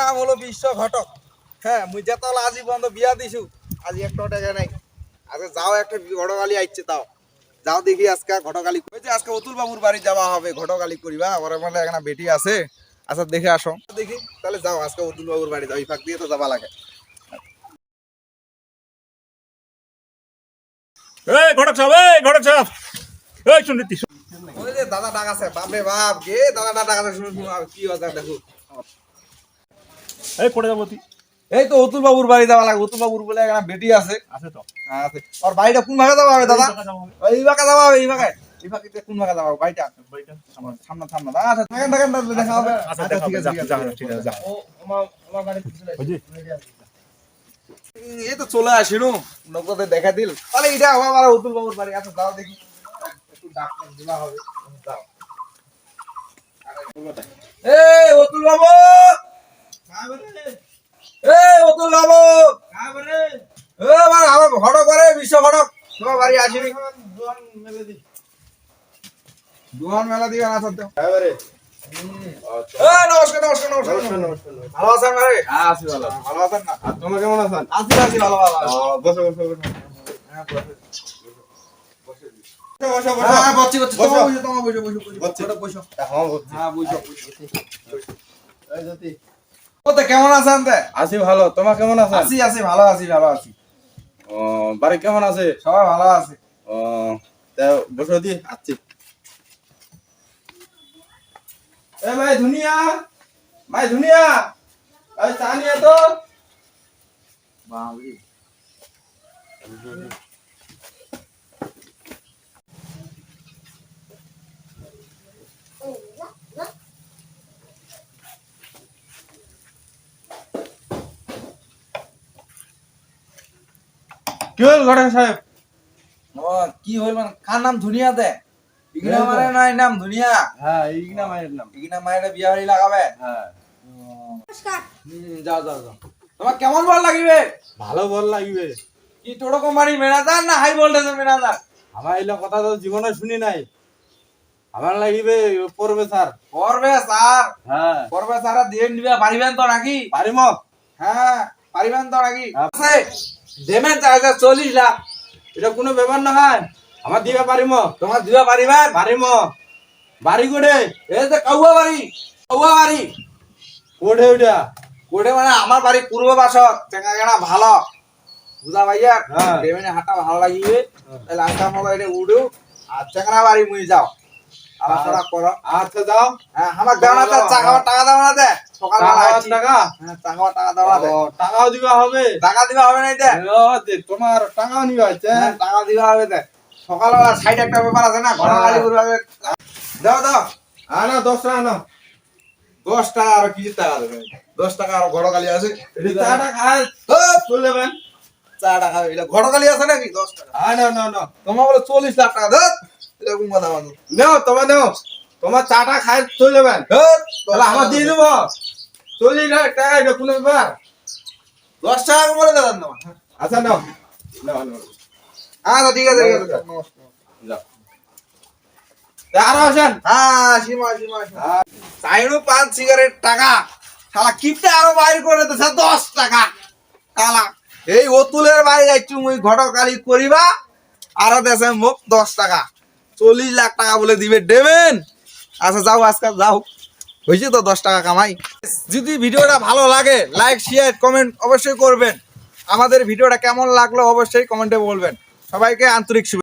নাম হলো বিশ্ব ঘটক। হ্যাঁ মুই যেতলা আজি বন্ধ বিয়া দিছু আজি একটা টাকা নাই। আজকে যাও একটা ঘটকালি আইছে তাও যাও দেখি আজকে ঘটকালি ওই যে আজকে অতুল বাবুর বাড়ি যাওয়া হবে ঘটকালি করিবা ওরা মানে একটা বেটি আছে। আচ্ছা দেখে আসো দেখি তাহলে যাও আজকে অতুল বাবুর বাড়ি যাও এই ফাঁক দিয়ে তো যাবা লাগে। এই ঘটক সাহেব, এই ঘটক সাহেব, এই শুনতি ওই যে দাদা ডাকাছে বাপরে বাপ গে দাদা ডাকাছে শুনুন কি কথা দেখো। এই পড়ে যাবো তুই। এই তো অতুল বাবুর বাড়ি যাওয়া লাগে অতুল বাবুর বলে একটা বেটি আছে। আছে তো আছে আর বাড়িটা কোন ভাগে যাওয়া হবে দাদা? এই ভাগে যাওয়া হবে এই ভাগে কোন ভাগে যাওয়া হবে বাড়িটা? সামনে সামনে আচ্ছা থাকেন থাকেন দেখা হবে। আচ্ছা ঠিক আছে ঠিক আছে যা। ও আমার বাড়ি পিছনে বুঝি এই তো চলে আসিনু নগদে দেখা দিল তাহলে এটা আমার অতুল বাবুর বাড়ি। আচ্ছা যাও দেখি একটু ডাক্তার দিবা হবে যাও। এই অতুল বাবু এই অতুল বাবু আমার ঘটক করে বিশ্ব ঘটক তোমার বাড়ি আসিনি দুহান মেলা দিবে না সত্য। নমস্কার নমস্কার নমস্কার ভালো আছেন ভাই? হ্যাঁ আছি ভালো। ভালো আছেন না? আর তোমরা কেমন আছেন? আছি আছি ভালো ভালো বসো বসো বসো। হ্যাঁ বসো বসো বসো। হ্যাঁ বসছি বসছি বসো। তোমার বসো বসো বসছি। বসো হ্যাঁ বসছি। হ্যাঁ বসো এই জ্যোতি। ওতে কেমন আছেন তে? আছি ভালো। তোমরা কেমন আছেন? আছি আছি ভালো আছি ভালো আছি ও বাড়ি কেমন আছে? সবাই ভালো আছে। ও তা বসো দি আছি। এ ভাই ধুনিয়া, ভাই ধুনিয়া, এই চা নিয়ে তো। বাবরি কি হল ঘটক সাহেব? ও কি হইল মানে কার নাম ধুনিয়া দে? ইগনা মানে নাই নাম ধুনিয়া। হ্যাঁ ইগনা মায়ের নাম। ইগনা মায়ের বিয়া বাড়ি লাগাবে। হ্যাঁ যাও যাও যাও তোমার কেমন বল লাগিবে? ভালো বল লাগবে। কি টোটো কোম্পানি মেনাদার না হাই ভোল্টেজের মেনাদার? আমার এগুলো কথা তো জীবনে শুনি নাই। আমার লাগিবে পড়বে স্যার। করবে স্যার হ্যাঁ করবে স্যার দিয়ে নিবে পারিবেন তো নাকি? পারিম। হ্যাঁ পারিবেন তো নাকি? হ্যাঁ। আছে দেবেন 40 লাখ এটা কোনো ব্যাপার না হয়। আমার দিবা পারিম। তোমার দিবা পারিবেন? পারিম। বাড়ি কোটে? এই যে কাউয়া বাড়ি কোটে ওটা? কোটে মানে আমার বাড়ি পূর্ব বাসক চেঙ্গাগেনা ভালো বুঝা ভাইয়া। হ্যাঁ। দেবেন হাঁটা ভালো লাগিবে তাহলে আসাম হলো এটা উড়ু আর চেঙ্গা বাড়ি মুই যাও আলোচনা করো। আচ্ছা যাও। হ্যাঁ আমার দেওয়া না চা খাওয়ার টাকা দেওয়া না দে সকালবেলা আইছি। টাকা? হ্যাঁ চা খাওয়ার টাকা দেওয়া দে। ও, টাকাও দিবা হবে? টাকা দিবা হবে না দে? ও, তোমার টাকাও নিবা আছে? হ্যাঁ টাকা দিবা হবে দে। সকালবেলা সাইড একটা ব্যাপার আছে না ঘোড়া গাড়ি ঘুরবে দাও দাও আনো 10 টাকা আনো। 10 টাকা আর কি টাকা দেবে 10 টাকা আর ঘোড়া গাড়ি আছে চাটা খায় চলে যাবেন। 4 টাকা এটা ঘোড়া গাড়ি আছে নাকি 10 টাকা না না না তোমার বলে 40 লাখ টাকা ধর এরকম কথা বলো নাও তোমার নাও। তোমার চাটা খায় চলে যাবেন। ধর তাহলে আমার দিয়ে দেবো 40 লাখ টাকা। এটা কোনো ব্যাপার? 10 টাকা বলে দেন তোমার। আচ্ছা নাও নাও নাও আচ্ছা ঠিক আছে ঠিক আছে নমস্কার। যাও। আরো আসেন। হ্যাঁ সীমা সীমা চাইনু পান সিগারেট টাকা শালা কিপটা আরো বাইর করে দিছে 10 টাকা শালা এই অতুলের বাড়ি যাইছু মুই ঘটকালি করিবা আর দেশে মুখ 10 টাকা 40 লাখ টাকা বলে দিবে দেবেন। আচ্ছা যাও আজকাল যাও হয়েছে তো 10 টাকা কামাই। যদি ভিডিওটা ভালো লাগে লাইক শেয়ার কমেন্ট অবশ্যই করবেন। আমাদের ভিডিওটা কেমন লাগলো অবশ্যই কমেন্টে বলবেন। সবাইকে আন্তরিক শুভেচ্ছা।